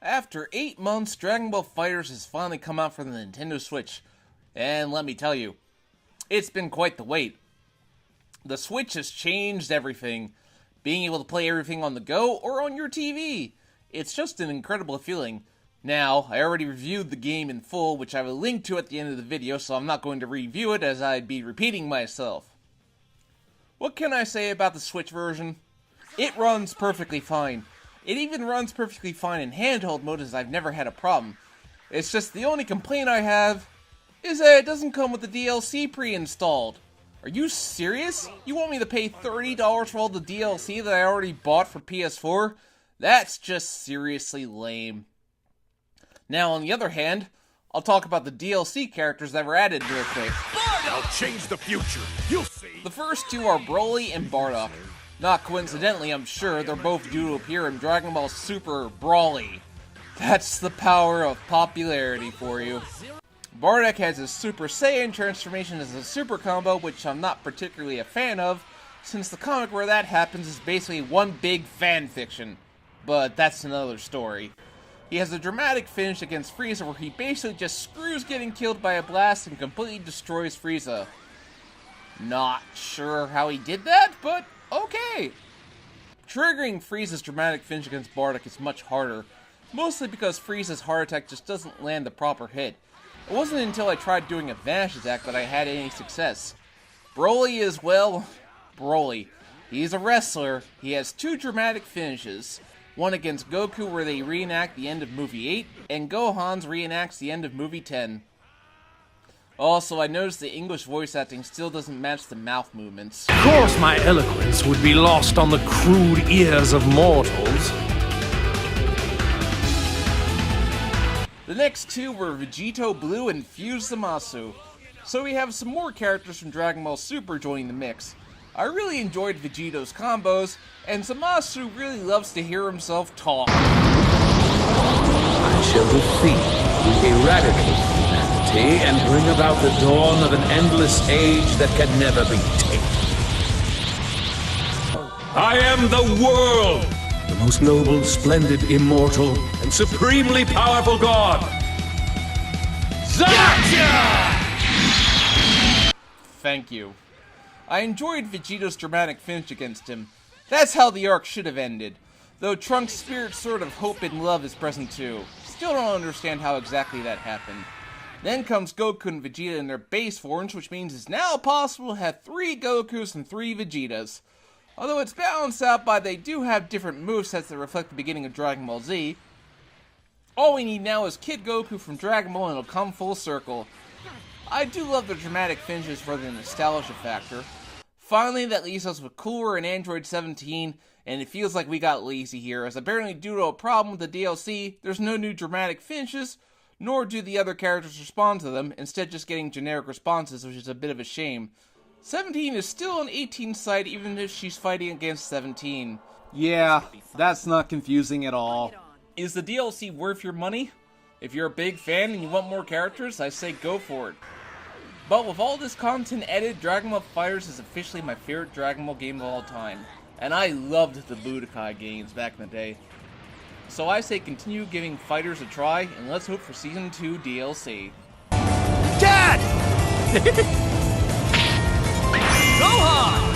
After 8 months, Dragon Ball FighterZ has finally come out for the Nintendo Switch. And let me tell you, it's been quite the wait. The Switch has changed everything. Being able to play everything on the go or on your TV. It's just an incredible feeling. Now, I already reviewed the game in full, which I will link to at the end of the video, so I'm not going to review it as I'd be repeating myself. What can I say about the Switch version? It runs perfectly fine. It even runs perfectly fine in handheld mode, as I've never had a problem. It's just the only complaint I have is that it doesn't come with the DLC pre-installed. Are you serious? You want me to pay $30 for all the DLC that I already bought for PS4? That's just seriously lame. Now, on the other hand, I'll talk about the DLC characters that were added real quick. I'll change the future. You'll see. The first two are Broly and Bardock. Not coincidentally, I'm sure, they're both due to appear in Dragon Ball Super Broly. That's the power of popularity for you. Bardock has his Super Saiyan transformation as a super combo, which I'm not particularly a fan of, since the comic where that happens is basically one big fan fiction. But that's another story. He has a dramatic finish against Frieza where he basically just screws getting killed by a blast and completely destroys Frieza. Not sure how he did that, but okay. Triggering Frieza's dramatic finish against Bardock is much harder, mostly because Frieza's heart attack just doesn't land the proper hit. It wasn't until I tried doing a vanish attack that I had any success. Broly is, well, Broly. He's a wrestler. He has two dramatic finishes. One against Goku where they reenact the end of movie 8, and Gohan's reenacts the end of movie 10. Also, I noticed the English voice acting still doesn't match the mouth movements. Of course my eloquence would be lost on the crude ears of mortals. The next two were Vegito Blue and Fuse Zamasu. So we have some more characters from Dragon Ball Super joining the mix. I really enjoyed Vegito's combos, and Zamasu really loves to hear himself talk. I shall defeat, eradicate humanity, and bring about the dawn of an endless age that can never be tamed. I am the world! The most noble, splendid, immortal, and supremely powerful God! Gotcha! Thank you. I enjoyed Vegito's dramatic finish against him. That's how the arc should have ended. Though Trunks' spirit sort of hope and love is present too. Still don't understand how exactly that happened. Then comes Goku and Vegeta in their base forms, which means it's now possible to have 3 Gokus and 3 Vegetas. Although it's balanced out by they do have different movesets that reflect the beginning of Dragon Ball Z. All we need now is Kid Goku from Dragon Ball and it'll come full circle. I do love the dramatic finishes for the nostalgia factor. Finally, that leaves us with Cooler and Android 17, and it feels like we got lazy here, as apparently due to a problem with the DLC, there's no new dramatic finishes, nor do the other characters respond to them, instead just getting generic responses, which is a bit of a shame. 17 is still on 18's side even if she's fighting against 17. Yeah, that's not confusing at all. Is the DLC worth your money? If you're a big fan and you want more characters, I say go for it. But with all this content added, Dragon Ball FighterZ is officially my favorite Dragon Ball game of all time. And I loved the Budokai games back in the day. So I say continue giving FighterZ a try, and let's hope for Season 2 DLC. Dad! Gohan!